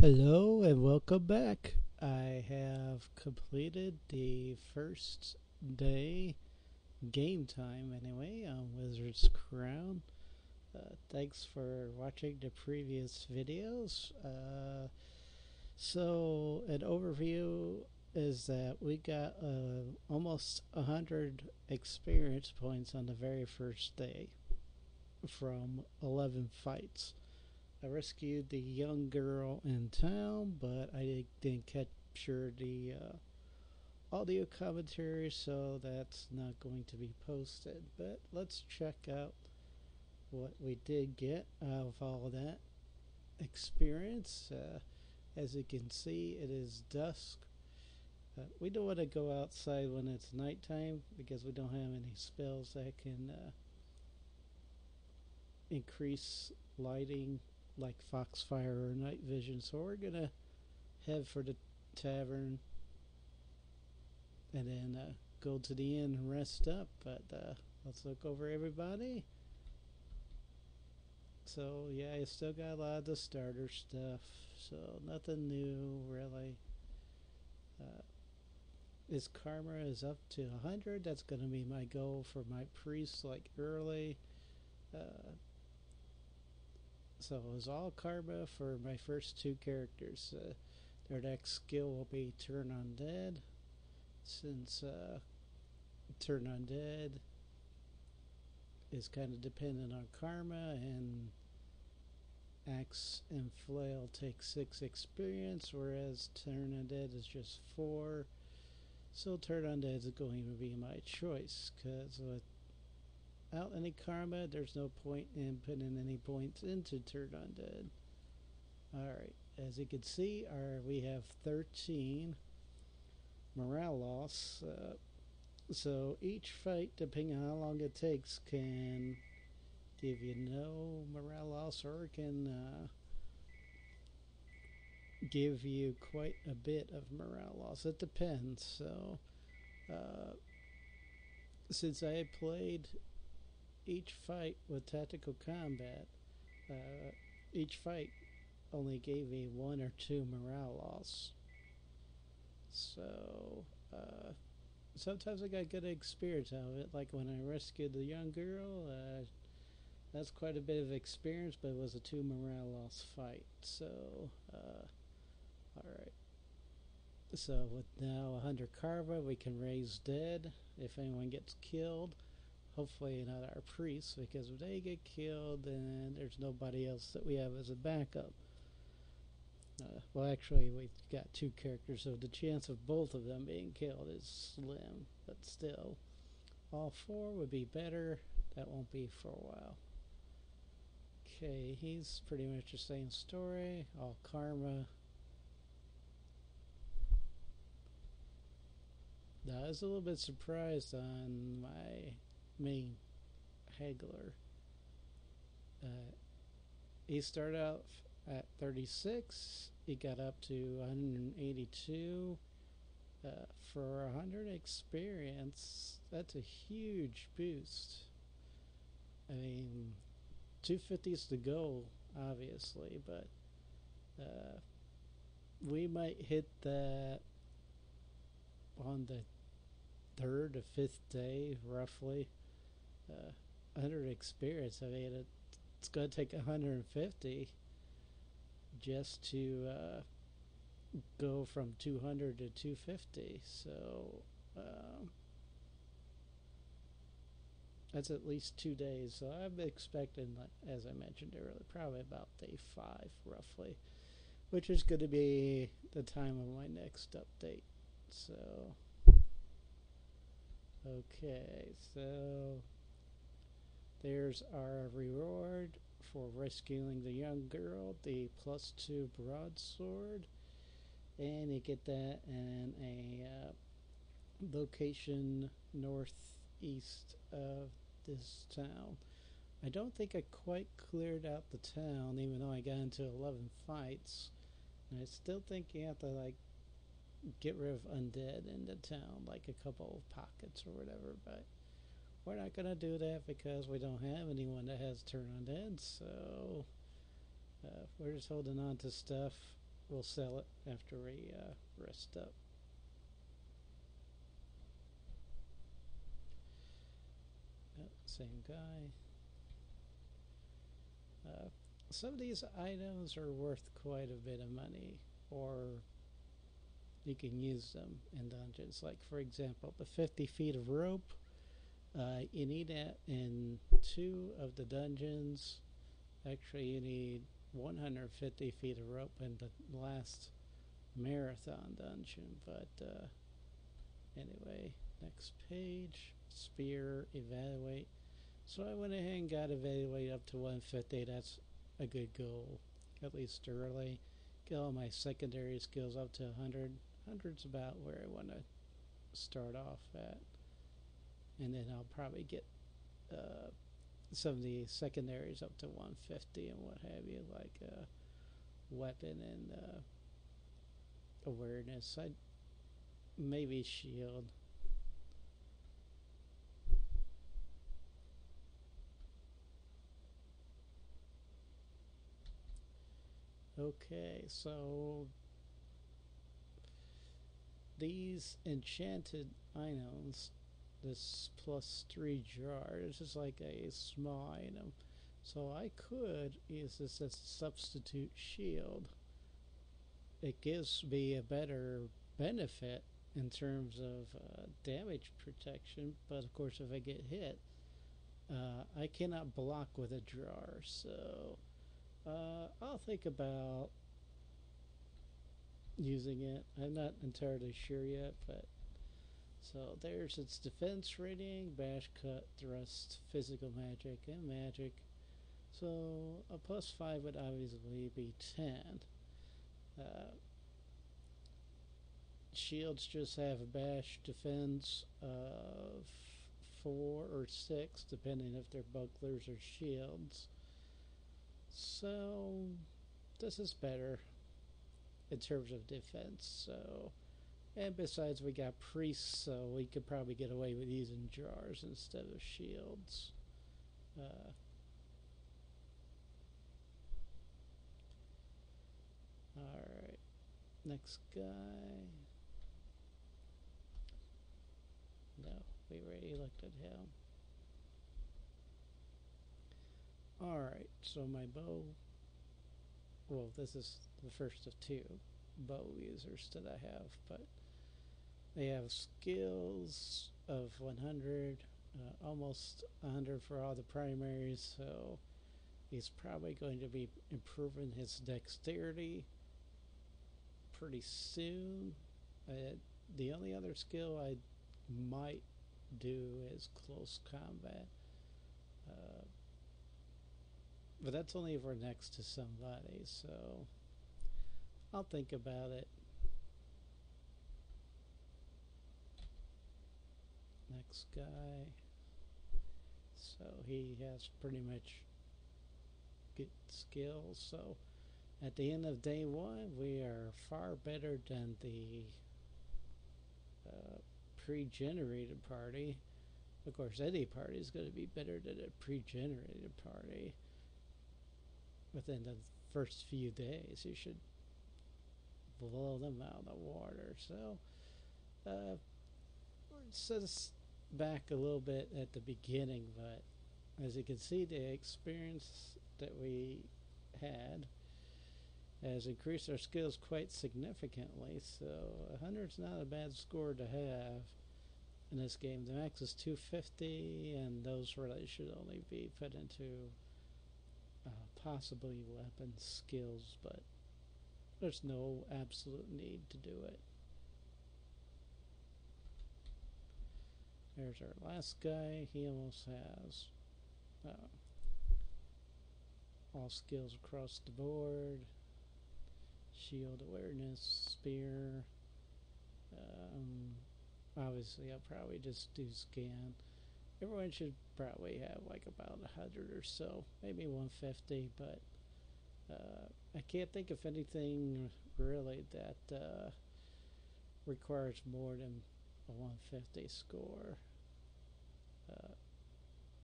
Hello and welcome back. I have completed the first day, game time anyway, on Wizard's Crown. Thanks for watching the previous videos. An overview is that we got almost 100 experience points on the very first day from 11 fights. I rescued the young girl in town, but I didn't capture the audio commentary, so that's not going to be posted. But let's check out what we did get out of all that experience. As you can see, it is dusk. We don't want to go outside when it's nighttime because we don't have any spells that can increase lighting like Foxfire or Night Vision, so we're gonna head for the tavern and then go to the inn and rest up. But let's look over everybody. So yeah, I still got a lot of the starter stuff, so nothing new really. His karma is up to 100. That's gonna be my goal for my priest, like early. So it was all karma for my first two characters. Their next skill will be Turn Undead, since Turn Undead is kind of dependent on karma, and Axe and Flail take 6 experience, whereas Turn Undead is just 4. So Turn Undead is going to be my choice, because without any karma, there's no point in putting any points into Turn Undead. Alright, as you can see, we have 13 morale loss. So each fight, depending on how long it takes, can give you no morale loss, or it can give you quite a bit of morale loss. It depends. So since I played each fight with tactical combat, each fight only gave me 1 or 2 morale loss. So sometimes I got good experience out of it, like when I rescued the young girl. That's quite a bit of experience, but it was a 2 morale loss fight. So alright, so with now 100 karma, we can raise dead if anyone gets killed. Hopefully not our priests, because if they get killed, then there's nobody else that we have as a backup. Well, actually, we've got 2 characters, so the chance of both of them being killed is slim. But still, all 4 would be better. That won't be for a while. Okay, he's pretty much the same story. All karma. Now, I was a little bit surprised on my main Hagler. He started out at 36. He got up to 182 for 100 experience. That's a huge boost. I mean, 250 is the goal, obviously, but we might hit that on the 3rd or 5th day, roughly. 100 experience. I mean, it's going to take 150 just to go from 200 to 250. So that's at least 2 days. So I'm expecting, as I mentioned earlier, probably about day 5 roughly, which is going to be the time of my next update. So okay, so there's our reward for rescuing the young girl, the +2 broadsword, and you get that in a location northeast of this town. I don't think I quite cleared out the town, even though I got into 11 fights, and I still think you have to get rid of undead in the town, like a couple of pockets or whatever, but we're not going to do that because we don't have anyone that has turn undead, so we're just holding on to stuff we'll sell it after we rest up. Same guy. Some of these items are worth quite a bit of money, or you can use them in dungeons. Like, for example, the 50 feet of rope. You need that in 2 of the dungeons. Actually, you need 150 feet of rope in the last marathon dungeon. But anyway, next page. Spear, evaluate. So I went ahead and got evaluate up to 150. That's a good goal, at least early. Get all my secondary skills up to 100. 100's about where I want to start off at. And then I'll probably get some of the secondaries up to 150 and what have you, like weapon and awareness. I'd maybe shield. Okay, so these enchanted items, this +3 jar, this is like a small item. So I could use this as a substitute shield. It gives me a better benefit in terms of damage protection, but of course if I get hit, I cannot block with a jar. So I'll think about using it. I'm not entirely sure yet, but so there's its defense rating, bash, cut, thrust, physical magic, and magic. So a +5 would obviously be 10. Shields just have a bash defense of 4 or 6, depending if they're bucklers or shields. So this is better in terms of defense. So, and besides, we got priests, so we could probably get away with using jars instead of shields. Alright, next guy. No, we already looked at him. Alright, so my bow. Well, this is the first of 2 bow users that I have, but they have skills of 100, almost 100 for all the primaries, so he's probably going to be improving his dexterity pretty soon. The only other skill I might do is close combat, but that's only if we're next to somebody, so I'll think about it. Next guy. So he has pretty much good skills. So at the end of day 1, we are far better than the pre-generated party. Of course, any party is going to be better than a pre-generated party. Within the first few days, you should blow them out of the water. So, set us back a little bit at the beginning, but as you can see, the experience that we had has increased our skills quite significantly. So 100 is not a bad score to have in this game. The max is 250, and those really should only be put into possibly weapon skills, but there's no absolute need to do it. There's our last guy. He almost has all skills across the board. Shield awareness, spear. Obviously, I'll probably just do scan. Everyone should probably have like about 100 or so, maybe 150, but I can't think of anything really that requires more than a 150 score.